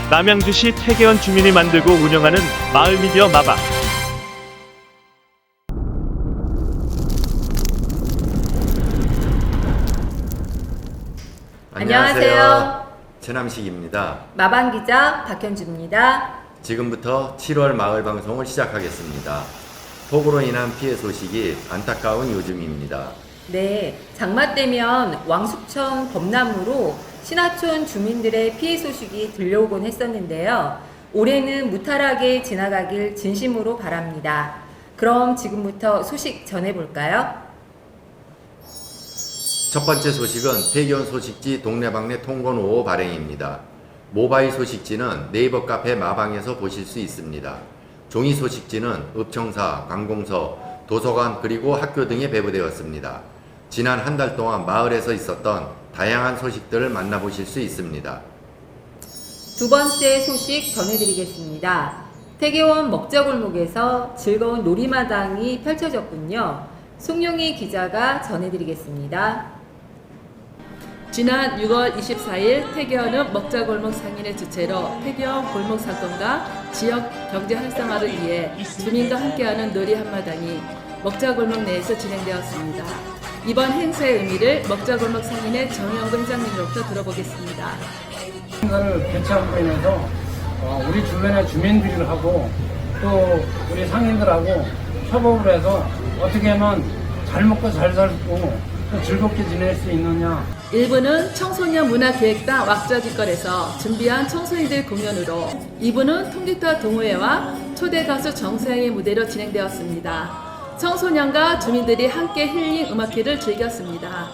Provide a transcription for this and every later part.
남양주시 태계원 주민이 만들고 운영하는 마을 미디어 마방. 안녕하세요. 최남식입니다. 마방기자 박현주입니다. 지금부터 7월 마을 방송을 시작하겠습니다. 폭우로 인한 피해 소식이 안타까운 요즘입니다. 네, 장마 때면 왕숙천 범람으로 신하촌 주민들의 피해 소식이 들려오곤 했었는데요. 올해는 무탈하게 지나가길 진심으로 바랍니다. 그럼 지금부터 소식 전해볼까요? 첫 번째 소식은 태계원 소식지 동네방네 통건 5호 발행입니다. 모바일 소식지는 네이버 카페 마방에서 보실 수 있습니다. 종이 소식지는 읍청사, 관공서, 도서관 그리고 학교 등에 배부되었습니다. 지난 한 달 동안 마을에서 있었던 다양한 소식들을 만나보실 수 있습니다. 두 번째 소식 전해드리겠습니다. 태계원 먹자골목에서 즐거운 놀이마당이 펼쳐졌군요. 송룡희 기자가 전해드리겠습니다. 지난 6월 24일 태계원읍 먹자골목 상인의 주최로 태계원 골목 사건과 지역 경제 활성화를 위해 주민과 함께하는 놀이 한마당이 먹자골목 내에서 진행되었습니다. 이번 행사의 의미를 먹자골목 상인의 정영근 회장님으로부터 들어보겠습니다. 행사를 개최함으로 인해서 우리 주변의 주민들하고 또 우리 상인들하고 협업을 해서 어떻게 하면 잘 먹고 잘 살고 또 즐겁게 지낼 수 있느냐. 1부는 청소년 문화기획단 왁자지껄에서 준비한 청소년들 공연으로 2부는 통기타 동호회와 초대 가수 정수영의 무대로 진행되었습니다. 청소년과 주민들이 함께 힐링 음악회를 즐겼습니다.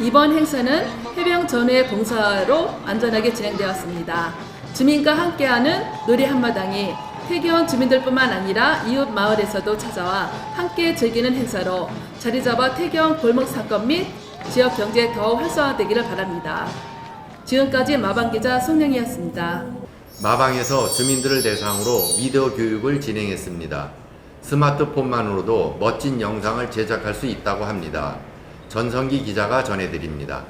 이번 행사는 해병 전후의 봉사로 안전하게 진행되었습니다. 주민과 함께하는 놀이 한마당이 태계원 주민들뿐만 아니라 이웃 마을에서도 찾아와 함께 즐기는 행사로 자리 잡아 태계원 골목 사건 및 지역 경제 더욱 활성화되기를 바랍니다. 지금까지 마방기자 송영희였습니다. 마방에서 주민들을 대상으로 미디어 교육을 진행했습니다. 스마트폰만으로도 멋진 영상을 제작할 수 있다고 합니다. 전성기 기자가 전해드립니다.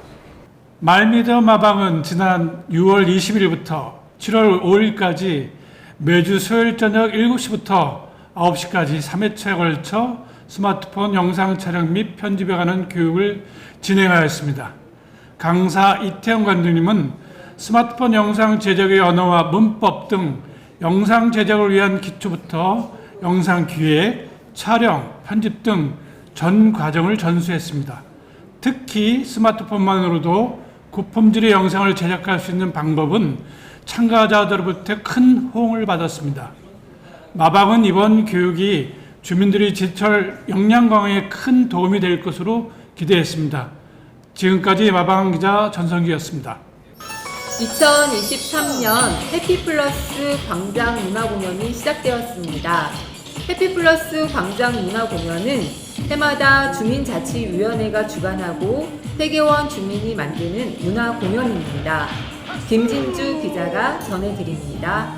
말미디어 마방은 지난 6월 20일부터 7월 5일까지 매주 수요일 저녁 7시부터 9시까지 3회차에 걸쳐 스마트폰 영상 촬영 및 편집에 관한 교육을 진행하였습니다. 강사 이태영 관장님은 스마트폰 영상 제작의 언어와 문법 등 영상 제작을 위한 기초부터 영상 기획, 촬영, 편집 등 전 과정을 전수했습니다. 특히 스마트폰만으로도 고품질의 영상을 제작할 수 있는 방법은 참가자들로부터 큰 호응을 받았습니다. 마방은 이번 교육이 주민들의 제철 역량 강화에 큰 도움이 될 것으로 기대했습니다. 지금까지 마방 기자 전성기였습니다. 2023년 해피플러스 광장 문화공연이 시작되었습니다. 해피플러스 광장 문화공연은 해마다 주민자치위원회가 주관하고 태계원 주민이 만드는 문화공연입니다. 김진주 기자가 전해드립니다.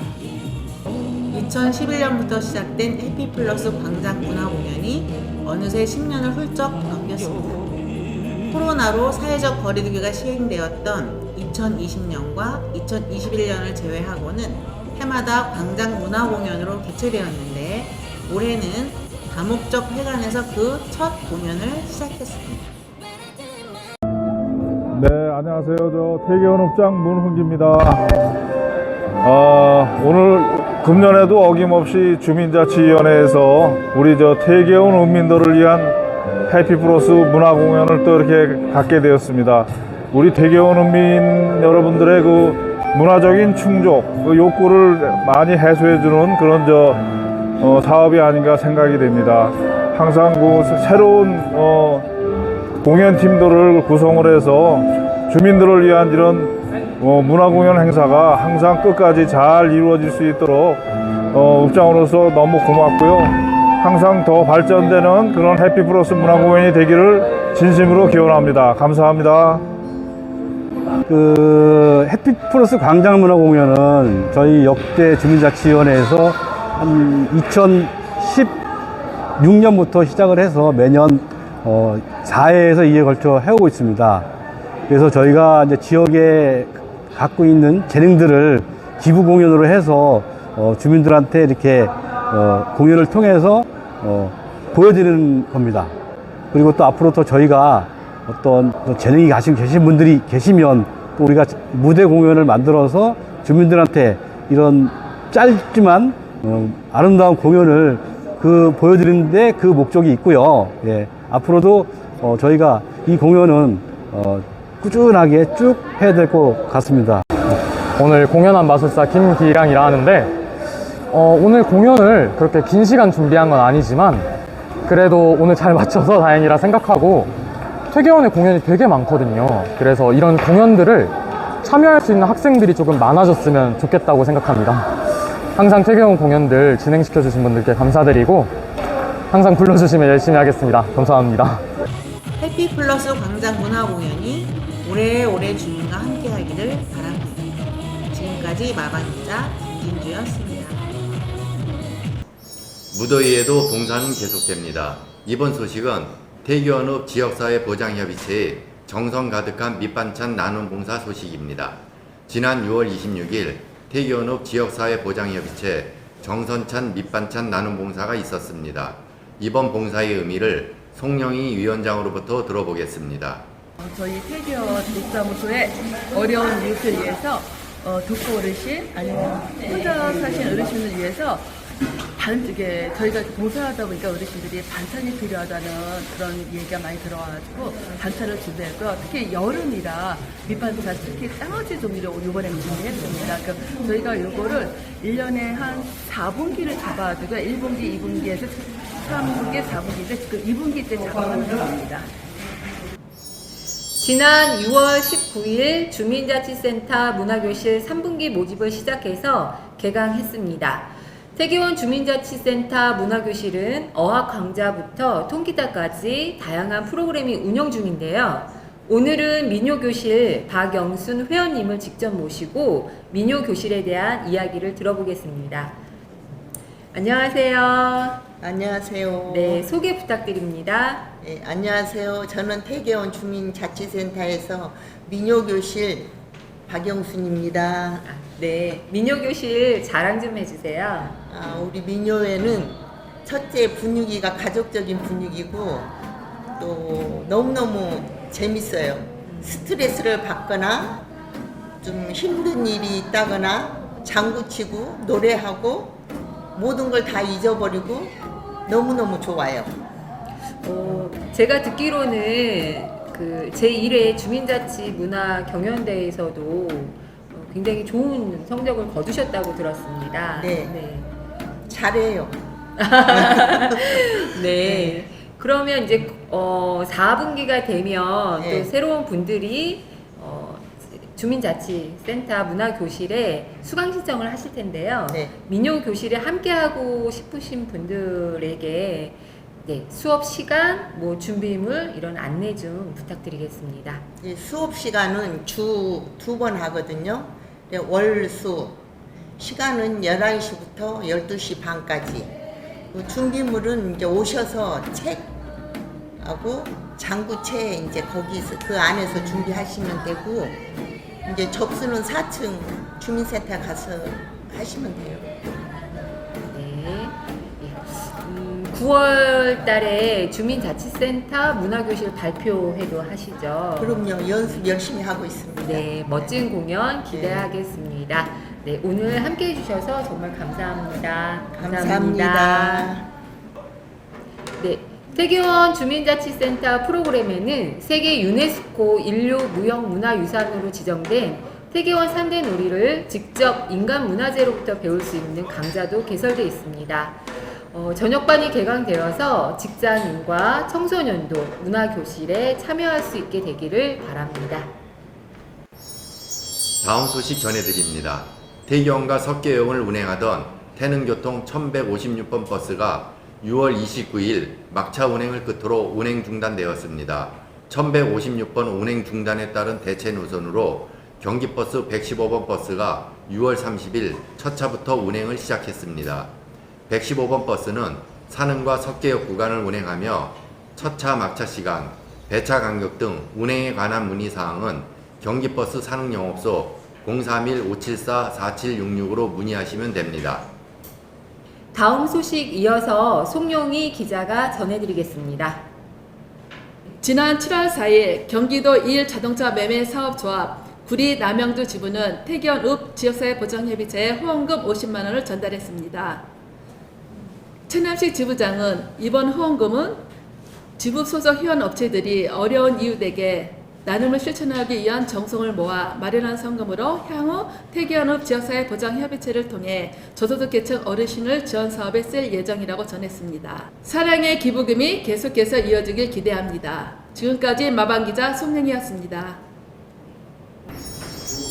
2011년부터 시작된 해피플러스 광장 문화공연이 어느새 10년을 훌쩍 넘겼습니다. 코로나로 사회적 거리두기가 시행되었던 2020년과 2021년을 제외하고는 해마다 광장 문화공연으로 개최되었는데 올해는 다목적 회관에서 그 첫 공연을 시작했습니다. 네, 안녕하세요. 저 태계원 읍장 문훈기입니다. 오늘 금년에도 어김없이 주민자치위원회에서 우리 저 태계원 읍민들을 위한 해피플러스 문화공연을 또 이렇게 갖게 되었습니다. 우리 태계원 읍민 여러분들의 그 문화적인 충족, 그 욕구를 많이 해소해주는 그런 사업이 아닌가 생각이 됩니다. 항상 그 새로운 공연팀들을 구성을 해서 주민들을 위한 이런 문화공연 행사가 항상 끝까지 잘 이루어질 수 있도록 읍장으로서 너무 고맙고요. 항상 더 발전되는 그런 해피플러스 문화공연이 되기를 진심으로 기원합니다. 감사합니다. 그 해피플러스 광장문화공연은 저희 역대 주민자치위원회에서 한 2016년부터 시작을 해서 매년 4회에서 2회 걸쳐 해오고 있습니다. 그래서 저희가 이제 지역에 갖고 있는 재능들을 기부 공연으로 해서 주민들한테 이렇게 공연을 통해서 보여드리는 겁니다. 그리고 또 앞으로 또 저희가 어떤 재능이 계신 분들이 계시면 또 우리가 무대 공연을 만들어서 주민들한테 이런 짧지만 아름다운 공연을 보여드리는데 그 목적이 있고요. 예, 앞으로도 저희가 이 공연은 꾸준하게 쭉 해야 될 것 같습니다. 오늘 공연한 마술사 김기랑이라 하는데 오늘 공연을 그렇게 긴 시간 준비한 건 아니지만 그래도 오늘 잘 맞춰서 다행이라 생각하고 퇴계원의 공연이 되게 많거든요. 그래서 이런 공연들을 참여할 수 있는 학생들이 조금 많아졌으면 좋겠다고 생각합니다. 항상 퇴계원 공연들 진행시켜 주신 분들께 감사드리고 항상 불러주시면 열심히 하겠습니다. 감사합니다. 해피플러스 광장 문화공연이 오래오래 주민과 함께하기를 바랍니다. 지금까지 마방기자 김진주였습니다. 무더위에도 봉사는 계속됩니다. 이번 소식은 태교원읍 지역사회 보장협의체의 정성 가득한 밑반찬 나눔 봉사 소식입니다. 지난 6월 26일 태교원읍 지역사회 보장협의체 정선찬 밑반찬 나눔 봉사가 있었습니다. 이번 봉사의 의미를 송영희 위원장으로부터 들어보겠습니다. 저희 태교원 독사무소의 어려운 이웃을 위해서 독거 어르신 아니면 혼자 사신 어르신을 위해서 저희가 봉사하다 보니까 어르신들이 반찬이 필요하다는 그런 얘기가 많이 들어와가지고 반찬을 준비했고요. 특히 여름이라 밑반찬 특히 땅어지 종류를 이번에 준비했습니다. 그러니까 저희가 이거를 1년에 한 4분기를 잡아두고 1분기, 2분기에서 3분기, 4분기에서 지금 2분기 때 잡아가는 겁니다. 지난 6월 19일 주민자치센터 문화교실 3분기 모집을 시작해서 개강했습니다. 태교원 주민자치센터 문화교실은 어학 강좌부터 통기타까지 다양한 프로그램이 운영 중인데요. 오늘은 민요교실 박영순 회원님을 직접 모시고 민요교실에 대한 이야기를 들어보겠습니다. 안녕하세요. 안녕하세요. 네, 소개 부탁드립니다. 네, 안녕하세요. 저는 태계원 주민자치센터에서 민요교실 박영순입니다. 네, 민요교실 자랑 좀 해주세요. 우리 민요회는 첫째 분위기가 가족적인 분위기고 또 너무너무 재밌어요. 스트레스를 받거나 좀 힘든 일이 있다거나 장구치고 노래하고 모든 걸 다 잊어버리고 너무너무 좋아요. 제가 듣기로는 그 제1회 주민자치 문화 경연대회에서도 굉장히 좋은 성적을 거두셨다고 들었습니다. 네. 잘해요. 네. 그러면 이제 4분기가 되면 네. 또 새로운 분들이 주민자치센터 문화교실에 수강 신청을 하실 텐데요. 네. 민요교실에 함께하고 싶으신 분들에게 수업 시간, 준비물 이런 안내 좀 부탁드리겠습니다. 수업 시간은 주 2번 하거든요. 월, 수. 시간은 11시부터 12시 반까지. 준비물은 이제 오셔서 책하고 장구채 이제 거기서 그 안에서 준비하시면 되고, 이제 접수는 4층 주민센터 가서 하시면 돼요. 네. 9월 달에 주민자치센터 문화교실 발표회도 하시죠? 그럼요. 연습 열심히 하고 있습니다. 네, 멋진 공연 기대하겠습니다. 네, 오늘 함께 해주셔서 정말 감사합니다. 감사합니다. 네, 태교원 주민자치센터 프로그램에는 세계 유네스코 인류 무형문화유산으로 지정된 태교원 산대놀이를 직접 인간문화재로부터 배울 수 있는 강좌도 개설되어 있습니다. 저녁반이 개강되어서 직장인과 청소년도 문화교실에 참여할 수 있게 되기를 바랍니다. 다음 소식 전해드립니다. 태교원과 석계역을 운행하던 태능교통 1156번 버스가 6월 29일 막차 운행을 끝으로 운행 중단되었습니다. 1156번 운행 중단에 따른 대체 노선으로 경기버스 115번 버스가 6월 30일 첫 차부터 운행을 시작했습니다. 115번 버스는 산흥과 석계역 구간을 운행하며 첫차 막차 시간, 배차 간격 등 운행에 관한 문의사항은 경기버스 산흥영업소 031-574-4766으로 문의하시면 됩니다. 다음 소식 이어서 송용희 기자가 전해드리겠습니다. 지난 7월 4일 경기도 2일 매매 사업조합 구리 남양주 지부는 태기현읍 지역사회 보장협의체에 후원금 50만 원을 전달했습니다. 최남식 지부장은 이번 후원금은 지부 소속 회원 업체들이 어려운 이웃에게 나눔을 실천하기 위한 정성을 모아 마련한 성금으로 향후 태기현읍 지역사회 보장협의체를 통해 저소득 계층 어르신을 지원 사업에 쓸 예정이라고 전했습니다. 사랑의 기부금이 계속해서 이어지길 기대합니다. 지금까지 마방기자 송영이었습니다.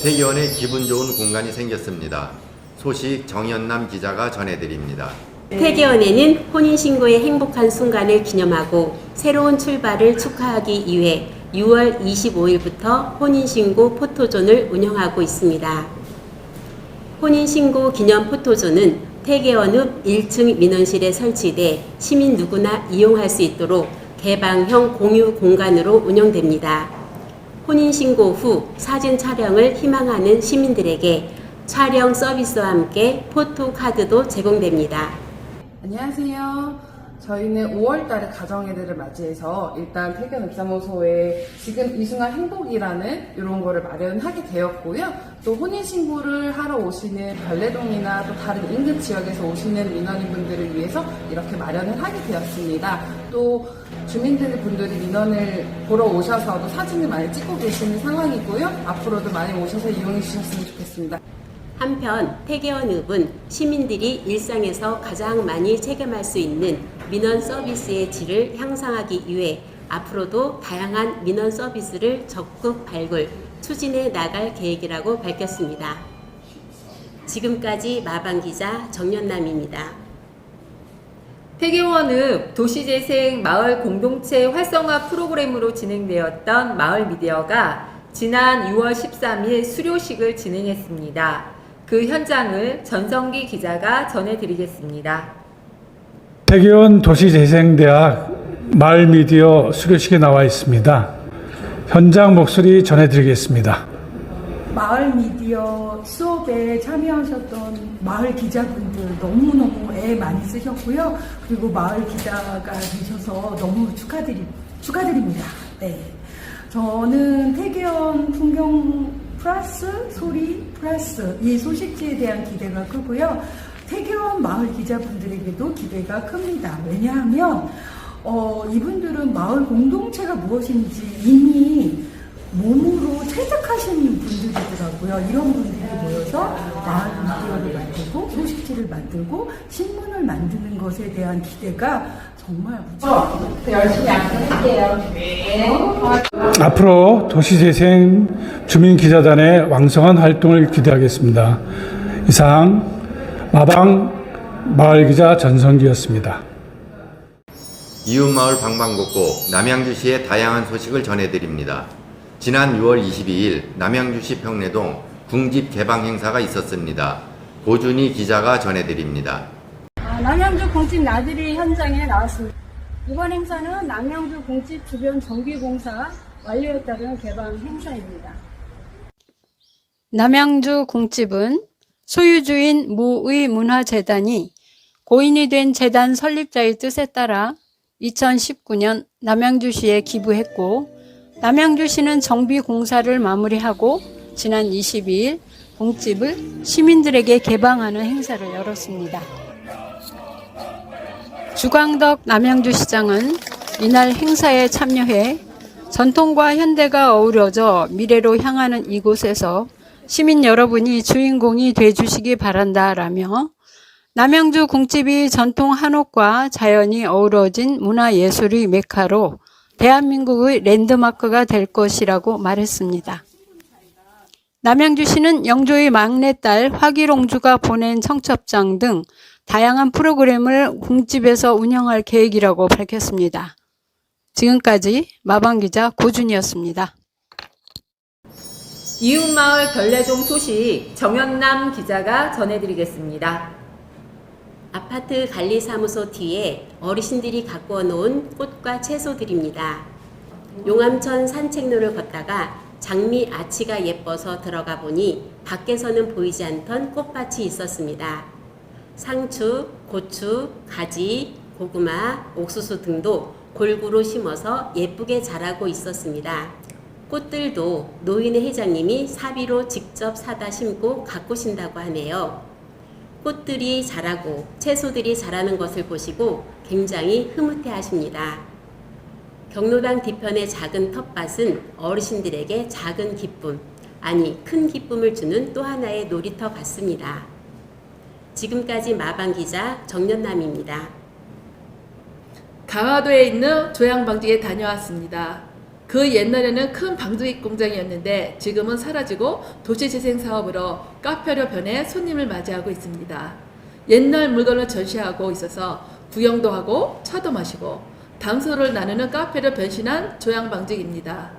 태기원에 기분 좋은 공간이 생겼습니다. 소식 정연남 기자가 전해드립니다. 태기원에는 혼인신고의 행복한 순간을 기념하고 새로운 출발을 축하하기 위해 6월 25일부터 혼인신고 포토존을 운영하고 있습니다. 혼인신고 기념 포토존은 태계원읍 1층 민원실에 설치돼 시민 누구나 이용할 수 있도록 개방형 공유 공간으로 운영됩니다. 혼인신고 후 사진 촬영을 희망하는 시민들에게 촬영 서비스와 함께 포토카드도 제공됩니다. 안녕하세요. 저희는 5월달에 가정의 달을 맞이해서 일단 태계원읍사무소에 지금 이순간 행복이라는 이런 거를 마련하게 되었고요. 또 혼인신고를 하러 오시는 별내동이나 또 다른 인근 지역에서 오시는 민원인분들을 위해서 이렇게 마련을 하게 되었습니다. 또 주민분들이 민원을 보러 오셔서 또 사진을 많이 찍고 계시는 상황이고요. 앞으로도 많이 오셔서 이용해 주셨으면 좋겠습니다. 한편 태계원읍은 시민들이 일상에서 가장 많이 체감할 수 있는 민원 서비스의 질을 향상하기 위해 앞으로도 다양한 민원 서비스를 적극 발굴, 추진해 나갈 계획이라고 밝혔습니다. 지금까지 마방기자 정연남입니다. 태계원읍 도시재생 마을 공동체 활성화 프로그램으로 진행되었던 마을 미디어가 지난 6월 13일 수료식을 진행했습니다. 그 현장을 전성기 기자가 전해드리겠습니다. 태계원 도시재생대학 마을미디어 수료식에 나와 있습니다. 현장 목소리 전해드리겠습니다. 마을 미디어 수업에 참여하셨던 마을 기자분들 너무너무 애 많이 쓰셨고요. 그리고 마을 기자가 되셔서 너무 축하드립니다. 네. 저는 태계원 풍경 플러스 소리 플러스 이 소식지에 대한 기대가 크고요. 태계원 마을 기자분들에게도 기대가 큽니다. 왜냐하면 이분들은 마을 공동체가 무엇인지 이미 몸으로 체득하신 분들이더라고요. 이런 분들이 모여서 마을 미디어를 만들고 소식지를 만들고 신문을 만드는 것에 대한 기대가 정말 열심히 안전할게요. 앞으로 도시재생 주민기자단의 왕성한 활동을 기대하겠습니다. 이상 마방 마을기자 전성기였습니다. 이웃마을 방방곡곡 남양주시의 다양한 소식을 전해드립니다. 지난 6월 22일 남양주시 평내동 궁집 개방 행사가 있었습니다. 고준희 기자가 전해드립니다. 남양주 공집 나들이 현장에 나왔습니다. 이번 행사는 남양주 공집 주변 정비공사 완료에 따른 개방 행사입니다. 남양주 공집은 소유주인 모의 문화재단이 고인이 된 재단 설립자의 뜻에 따라 2019년 남양주시에 기부했고, 남양주시는 정비공사를 마무리하고 지난 22일 공집을 시민들에게 개방하는 행사를 열었습니다. 주광덕 남양주시장은 이날 행사에 참여해 전통과 현대가 어우러져 미래로 향하는 이곳에서 시민 여러분이 주인공이 돼주시기 바란다라며 남양주 공집이 전통 한옥과 자연이 어우러진 문화예술의 메카로 대한민국의 랜드마크가 될 것이라고 말했습니다. 남양주시는 영조의 막내딸 화기롱주가 보낸 청첩장 등 다양한 프로그램을 공집에서 운영할 계획이라고 밝혔습니다. 지금까지 마방기자 고준이었습니다. 이웃마을 별내동 소식 정연남 기자가 전해드리겠습니다. 아파트 관리사무소 뒤에 어르신들이 가꾸어 놓은 꽃과 채소들입니다. 용암천 산책로를 걷다가 장미 아치가 예뻐서 들어가 보니 밖에서는 보이지 않던 꽃밭이 있었습니다. 상추, 고추, 가지, 고구마, 옥수수 등도 골고루 심어서 예쁘게 자라고 있었습니다. 꽃들도 노인의 회장님이 사비로 직접 사다 심고 가꾸신다고 하네요. 꽃들이 자라고 채소들이 자라는 것을 보시고 굉장히 흐뭇해 하십니다. 경로당 뒤편의 작은 텃밭은 어르신들에게 작은 기쁨, 아니 큰 기쁨을 주는 또 하나의 놀이터 같습니다. 지금까지 마방기자 정연남입니다. 강화도에 있는 조양방직에 다녀왔습니다. 그 옛날에는 큰 방직 공장이었는데 지금은 사라지고 도시재생 사업으로 카페로 변해 손님을 맞이하고 있습니다. 옛날 물건을 전시하고 있어서 구경도 하고 차도 마시고 담소를 나누는 카페로 변신한 조양방직입니다.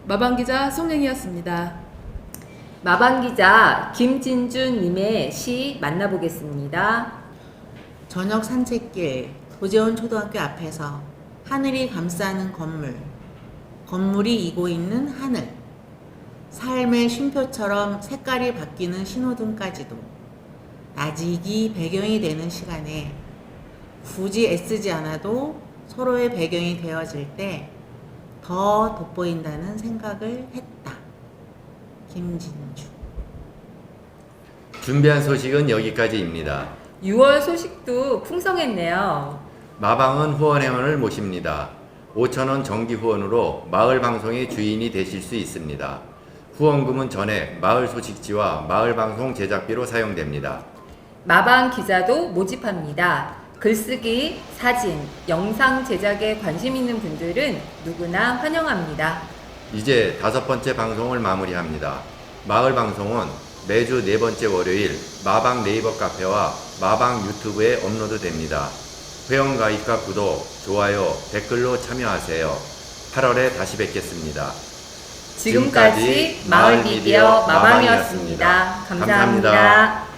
마방기자 송영이었습니다. 마방기자 김진주님의 시 만나보겠습니다. 저녁 산책길 도재원 초등학교 앞에서 하늘이 감싸는 건물, 건물이 이고 있는 하늘, 삶의 쉼표처럼 색깔이 바뀌는 신호등까지도 아직이 배경이 되는 시간에 굳이 애쓰지 않아도 서로의 배경이 되어질 때 더 돋보인다는 생각을 했다. 김진주. 준비한 소식은 여기까지입니다. 6월 소식도 풍성했네요. 마방은 후원회원을 모십니다. 5,000원 정기 후원으로 마을 방송의 주인이 되실 수 있습니다. 후원금은 전액 마을 소식지와 마을 방송 제작비로 사용됩니다. 마방 기자도 모집합니다. 글쓰기, 사진, 영상 제작에 관심 있는 분들은 누구나 환영합니다. 이제 5번째 방송을 마무리합니다. 마을 방송은 매주 4번째 월요일 마방 네이버 카페와 마방 유튜브에 업로드됩니다. 회원가입과 구독, 좋아요, 댓글로 참여하세요. 8월에 다시 뵙겠습니다. 지금까지 마을 미디어 마방이었습니다. 감사합니다.